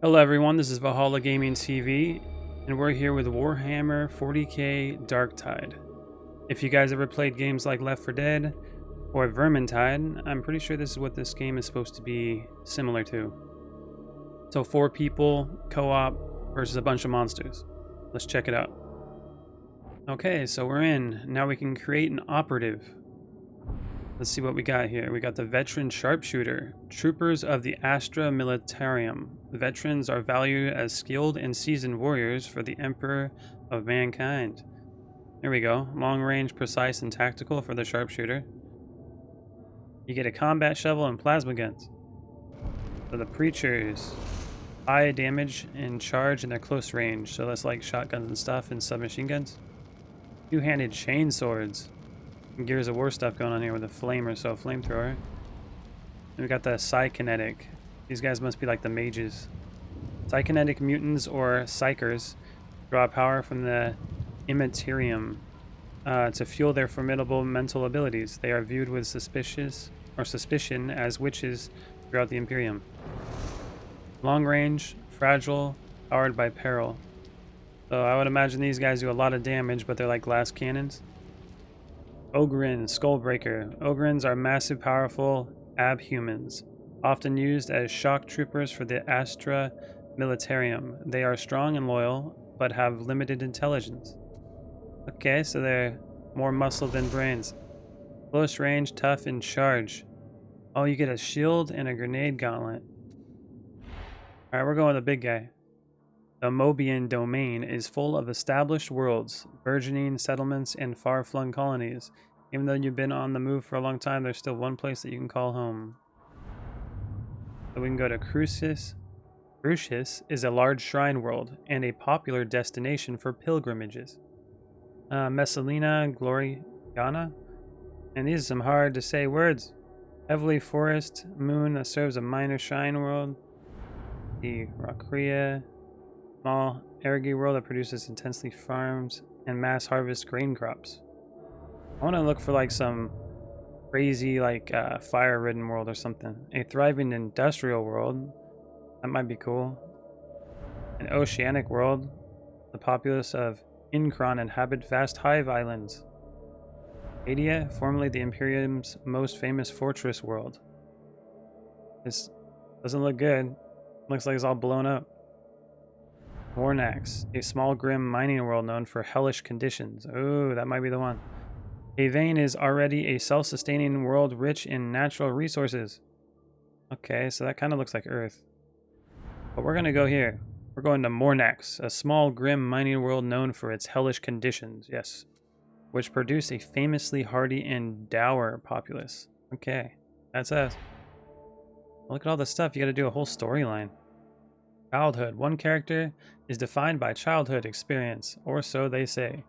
Hello everyone, this is Valhalla Gaming TV, and we're here with Warhammer 40k Darktide. If you guys ever played games like Left 4 Dead or Vermintide, I'm pretty sure this is what this game is supposed to be similar to. So 4 people, co-op, versus a bunch of monsters. Let's check it out. Okay, so we're in. Now we can create an operative. Let's see what we got here. We got the veteran sharpshooter, troopers of the Astra Militarium. Veterans are valued as skilled and seasoned warriors for the Emperor of Mankind. There we go. Long range, precise, and tactical for the sharpshooter. You get a combat shovel and plasma guns. For the preachers, high damage and charge in their close range. So that's like shotguns and stuff and submachine guns. Two-handed chain swords. Gears of War stuff going on here with a flamer, so a flamethrower. And we got the Psykinetic. These guys must be like the mages. Psykinetic mutants or psychers draw power from the immaterium to fuel their formidable mental abilities. They are viewed with suspicion as witches throughout the Imperium. Long range, fragile, powered by peril. So I would imagine these guys do a lot of damage, but they're like glass cannons. Ogrin, Skullbreaker. Ogrins are massive, powerful abhumans, often used as shock troopers for the Astra Militarium. They are strong and loyal, but have limited intelligence. Okay, so they're more muscle than brains. Close range, tough, and charge. Oh, you get a shield and a grenade gauntlet. Alright, we're going with the big guy. The Mobian domain is full of established worlds, burgeoning settlements, and far-flung colonies. Even though you've been on the move for a long time, there's still one place that you can call home. So we can go to Crucis. Crucis is a large shrine world and a popular destination for pilgrimages. Messalina Gloriana. And these are some hard to say words. Heavily forest moon serves a minor shrine world. The Rakria. Small Ergi world that produces intensely farms and mass harvest grain crops. I want to look for like some crazy like fire-ridden world or something. A thriving industrial world. That might be cool. An oceanic world. The populace of Incron inhabit vast hive islands. Adia, formerly the Imperium's most famous fortress world. This doesn't look good. Looks like it's all blown up. Mornax, a small grim mining world known for hellish conditions. Oh, that might be the one. Avane is already a self-sustaining world rich in natural resources. Okay, so that kind of looks like Earth. But we're going to go here. We're going to Mornax, a small grim mining world known for its hellish conditions, yes. Which produce a famously hardy and dour populace. Okay, that's us. Look at all the stuff. You got to do a whole storyline. Childhood. One character is defined by childhood experience, or so they say.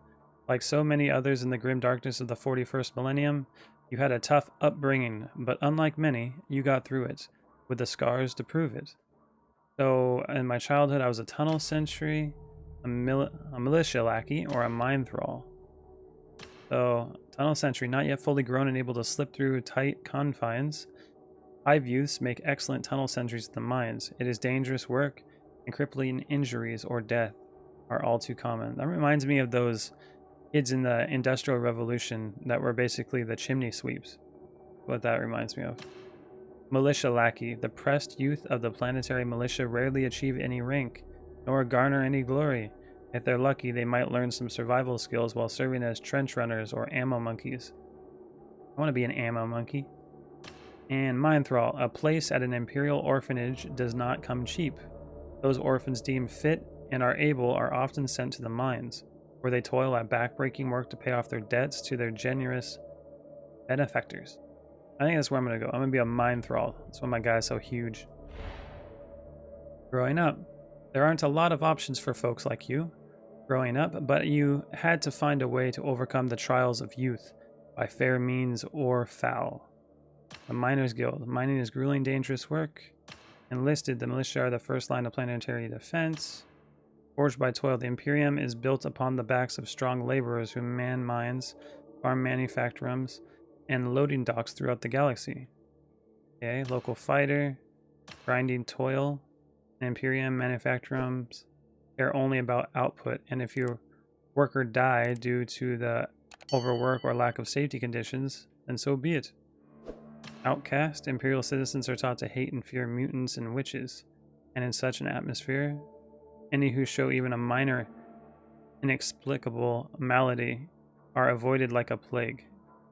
Like so many others in the grim darkness of the 41st millennium, you had a tough upbringing, but unlike many, you got through it, with the scars to prove it. So, in my childhood, I was a tunnel sentry, a militia lackey, or a mine thrall. So, tunnel sentry, not yet fully grown and able to slip through tight confines. Hive youths make excellent tunnel sentries in the mines. It is dangerous work, and crippling injuries or death are all too common. That reminds me of those kids in the Industrial Revolution that were basically the chimney sweeps. What that reminds me of. Militia lackey. The pressed youth of the planetary militia rarely achieve any rank, nor garner any glory. If they're lucky, they might learn some survival skills while serving as trench runners or ammo monkeys. I want to be an ammo monkey. And Mine Thrall, a place at an Imperial orphanage does not come cheap. Those orphans deemed fit and are able are often sent to the mines, where they toil at backbreaking work to pay off their debts to their generous benefactors. I think that's where I'm going to go. I'm going to be a Mine Thrall. That's why my guy's so huge. Growing up. There aren't a lot of options for folks like you growing up, but you had to find a way to overcome the trials of youth by fair means or foul. The Miners Guild. Mining is grueling, dangerous work. Enlisted, the militia are the first line of planetary defense. Forged by toil, the Imperium is built upon the backs of strong laborers who man mines, farm manufactorums, and loading docks throughout the galaxy. Okay, local fighter, grinding toil. In Imperium, manufacturers care only about output, and if your worker die due to the overwork or lack of safety conditions, then so be it. Outcast, Imperial citizens are taught to hate and fear mutants and witches, and in such an atmosphere, any who show even a minor inexplicable malady are avoided like a plague.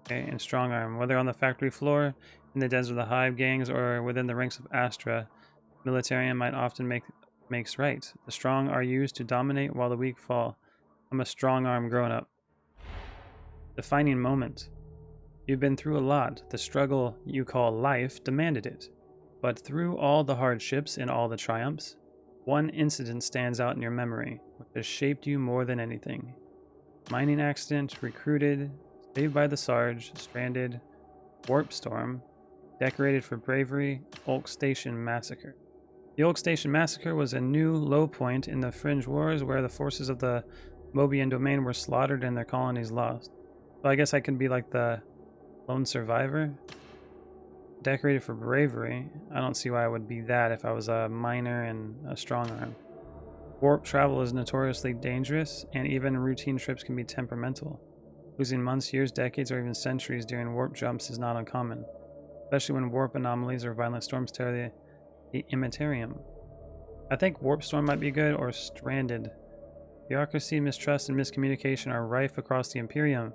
Okay, and strong arm, whether on the factory floor, in the dens of the hive gangs, or within the ranks of Astra, militarian might often makes right. The strong are used to dominate while the weak fall. I'm a strong arm grown up. Defining moment. You've been through a lot. The struggle you call life demanded it. But through all the hardships and all the triumphs, one incident stands out in your memory, which has shaped you more than anything. Mining accident, recruited, saved by the Sarge, stranded, warp storm, decorated for bravery, Oak Station massacre. The Oak Station massacre was a new low point in the Fringe Wars where the forces of the Mobian domain were slaughtered and their colonies lost. So I guess I could be like the lone survivor. Decorated for bravery. I don't see why I would be that if I was a miner and a strong arm. Warp travel is notoriously dangerous, and even routine trips can be temperamental. Losing months, years, decades, or even centuries during warp jumps is not uncommon, especially when warp anomalies or violent storms tear the Immaterium. I think warp storm might be good, or stranded. Bureaucracy, mistrust, and miscommunication are rife across the Imperium,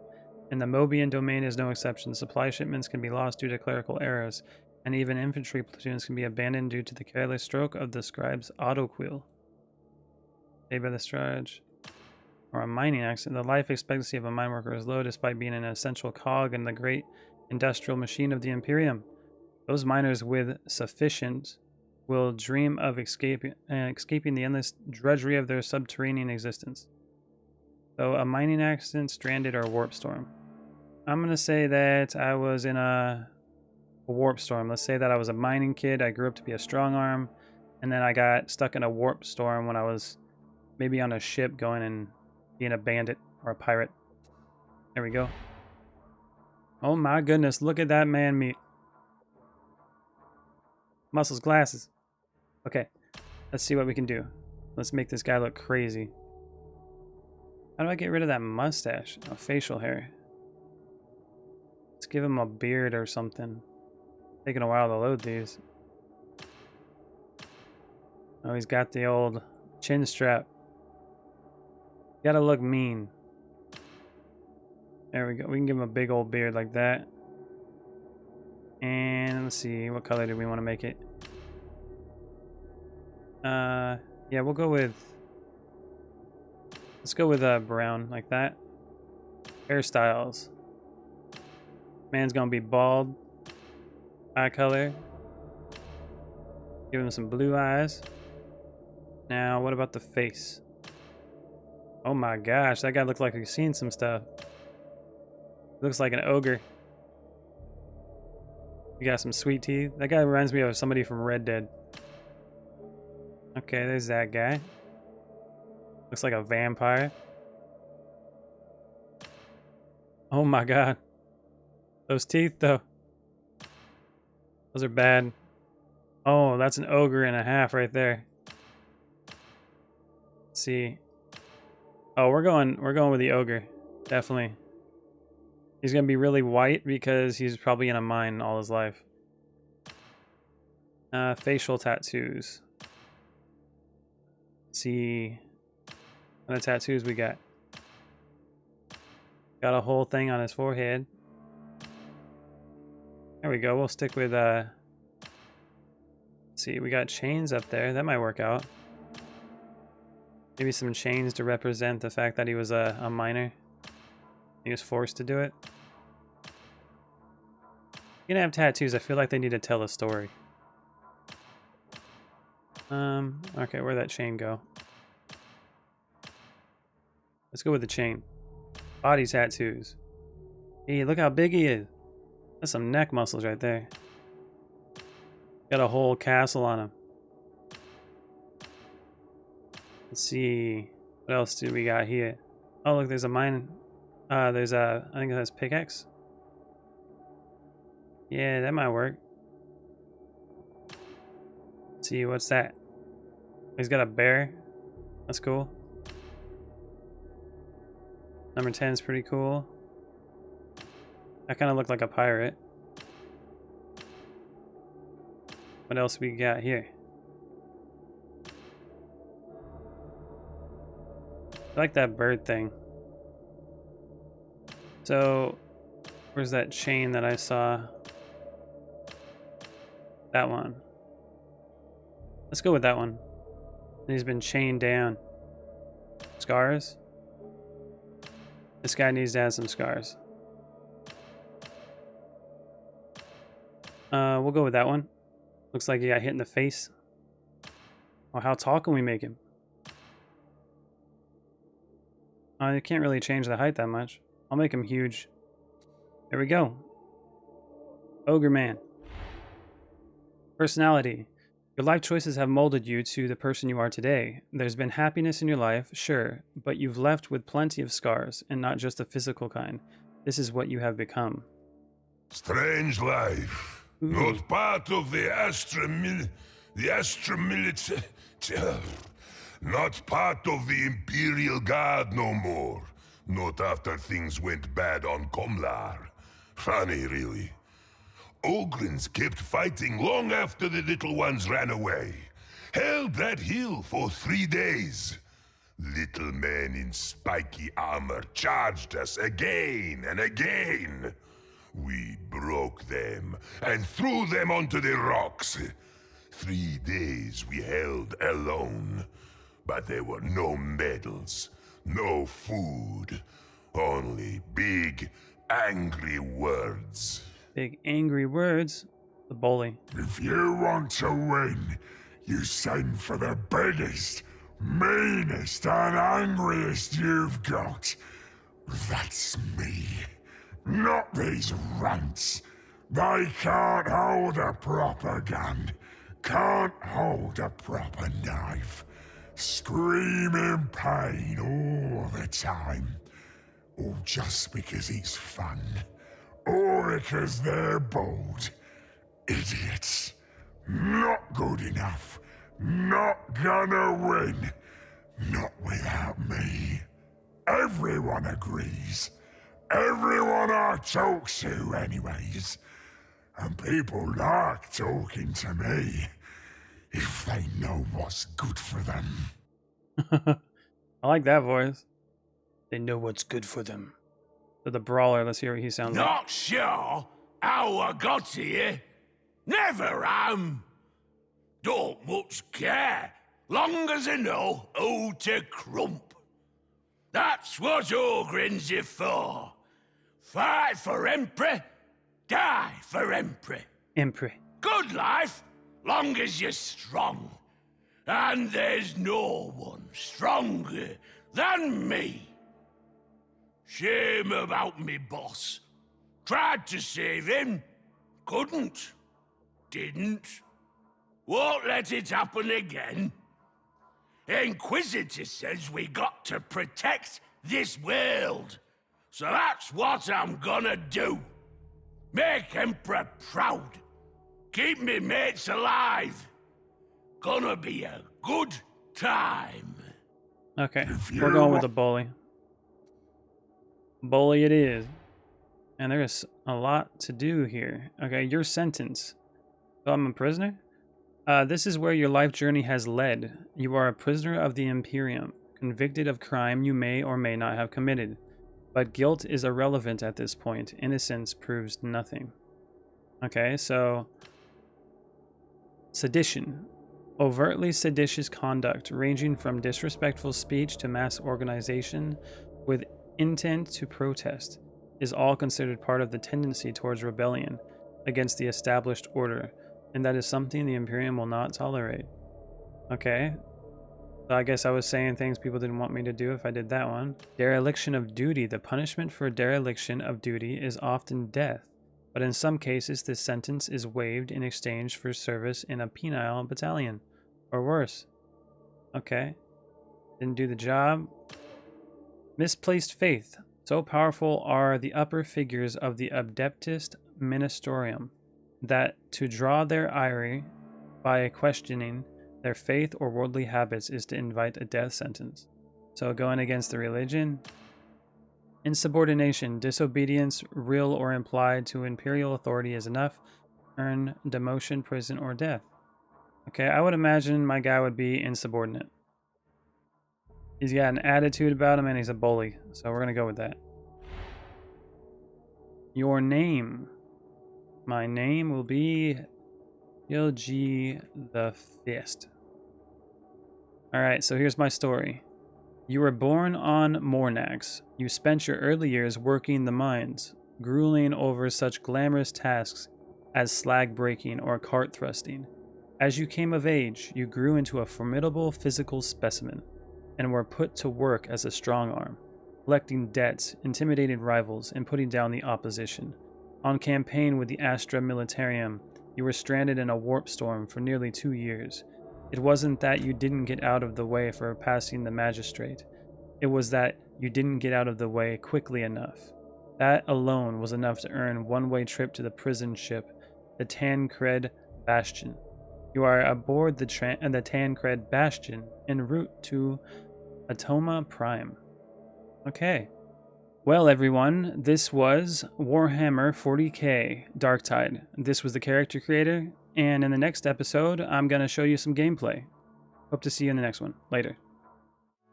and the Mobian domain is no exception. Supply shipments can be lost due to clerical errors, and even infantry platoons can be abandoned due to the careless stroke of the scribe's autoquill. Saved by the Strage. Or a mining accident. The life expectancy of a mine worker is low despite being an essential cog in the great industrial machine of the Imperium. Those miners with sufficient will dream of escaping the endless drudgery of their subterranean existence. So a mining accident, stranded, or warp storm. I'm going to say that I was in a warp storm. Let's say that I was a mining kid. I grew up to be a strong arm, and then I got stuck in a warp storm when I was maybe on a ship going and being a bandit or a pirate. There we go. Oh my goodness, look at that man meat. Muscles, glasses. Okay, let's see what we can do. Let's make this guy look crazy. How do I get rid of that mustache? Oh, facial hair. Let's give him a beard or something. Taking a while to load these. Oh, he's got the old chin strap. Gotta look mean. There we go. We can give him a big old beard like that. And let's see, what color do we want to make it? Yeah, we'll go with... Let's go with brown, like that. Hairstyles. Man's gonna be bald. Eye color. Give him some blue eyes. Now, what about the face? Oh my gosh, that guy looks like he's seen some stuff. Looks like an ogre. You got some sweet teeth. That guy reminds me of somebody from Red Dead. Okay, there's that guy. Looks like a vampire. Oh my god. Those teeth, though. Those are bad. Oh, that's an ogre and a half right there. Let's see. Oh, we're going with the ogre. Definitely. He's gonna be really white because he's probably in a mine all his life. Facial tattoos. Let's see what kind of tattoos we got. Got a whole thing on his forehead. There we go. We'll stick with let's see, we got chains up there. That might work out. Maybe some chains to represent the fact that he was a miner. He was forced to do it. You're gonna have tattoos. I feel like they need to tell a story. Okay, where'd that chain go? Let's go with the chain. Body tattoos. Hey, look how big he is. That's some neck muscles right there. Got a whole castle on him. Let's see. What else do we got here? Oh, look, there's a mine. There's a, I think that's pickaxe. Yeah, that might work. Let's see, what's that? He's got a bear. That's cool. Number 10 is pretty cool. I kind of look like a pirate. What else we got here? I like that bird thing. So, where's that chain that I saw? That one. Let's go with that one. He's been chained down. Scars? This guy needs to have some scars. We'll go with that one. Looks like he got hit in the face. Well, how tall can we make him? I can't really change the height that much. I'll make him huge. There we go. Ogre Man. Personality. Your life choices have molded you to the person you are today. There's been happiness in your life, sure, but you've left with plenty of scars, and not just the physical kind. This is what you have become. Strange life. Ooh. Not part of the not part of the Imperial Guard no more. Not after things went bad on Comlar. Funny, really. Ogrins kept fighting long after the little ones ran away. Held that hill for 3 days. Little men in spiky armor charged us again and again. We broke them and threw them onto the rocks. 3 days we held alone. But there were no medals, no food, only big, angry words. Big angry words. The bully. If you want to win, you send for the biggest, meanest, and angriest you've got. That's me. Not these rants. They can't hold a proper gun. Can't hold a proper knife. Scream in pain all the time. All just because it's fun. Or because they're bold. Idiots. Not good enough. Not gonna win. Not without me. Everyone agrees. Everyone I talk to anyways. And people like talking to me. If they know what's good for them. I like that voice. They know what's good for them. So the brawler, let's hear what he sounds like. Not sure how I got here. Never am. Don't much care, long as I know who to crump. That's what Ogrins are for. Fight for Emperor, die for Emperor. Emperor. Good life, long as you're strong. And there's no one stronger than me. Shame about me boss. Tried to save him, couldn't. Didn't. Won't let it happen again. Inquisitor says we got to protect this world. So that's what I'm gonna do. Make Emperor proud. Keep me mates alive. Gonna be a good time. Okay, we're going with the bully. Bully it is. And there's a lot to do here. Okay, your sentence. So I'm a prisoner? This is where your life journey has led. You are a prisoner of the Imperium, convicted of crime you may or may not have committed. But guilt is irrelevant at this point. Innocence proves nothing. Okay, so... Sedition. Overtly seditious conduct, ranging from disrespectful speech to mass organization with intent to protest, is all considered part of the tendency towards rebellion against the established order, and that is something the Imperium will not tolerate. Okay, so I guess I was saying things people didn't want me to do if I did that one. Dereliction of duty. The punishment for dereliction of duty is often death, but in some cases this sentence is waived in exchange for service in a penile battalion, or worse. Okay, didn't do the job. Misplaced faith. So powerful are the upper figures of the Adeptus Ministerium that to draw their ire by questioning Their faith or worldly habits is to invite a death sentence. So going against the religion. Insubordination, disobedience, real or implied to imperial authority is enough. Earn demotion, prison, or death. Okay, I would imagine my guy would be insubordinate. He's got an attitude about him and he's a bully. So we're going to go with that. Your name. My name will be G the Fist. Alright, so here's my story. You were born on Mornax. You spent your early years working the mines, grueling over such glamorous tasks as slag breaking or cart thrusting. As you came of age, you grew into a formidable physical specimen, and were put to work as a strong arm, collecting debts, intimidating rivals, and putting down the opposition. On campaign with the Astra Militarium, you were stranded in a warp storm for nearly 2 years. It wasn't that you didn't get out of the way for passing the magistrate. It was that you didn't get out of the way quickly enough. That alone was enough to earn a one-way trip to the prison ship, the Tancred Bastion. You are aboard the Tancred Bastion en route to Atoma Prime. Okay. Well, everyone, this was Warhammer 40k Darktide. This was the character creator, and in the next episode, I'm going to show you some gameplay. Hope to see you in the next one. Later.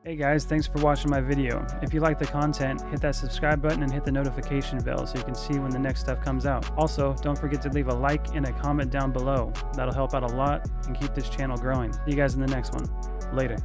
Hey guys, thanks for watching my video. If you like the content, hit that subscribe button and hit the notification bell so you can see when the next stuff comes out. Also, don't forget to leave a like and a comment down below. That'll help out a lot and keep this channel growing. See you guys in the next one. Later.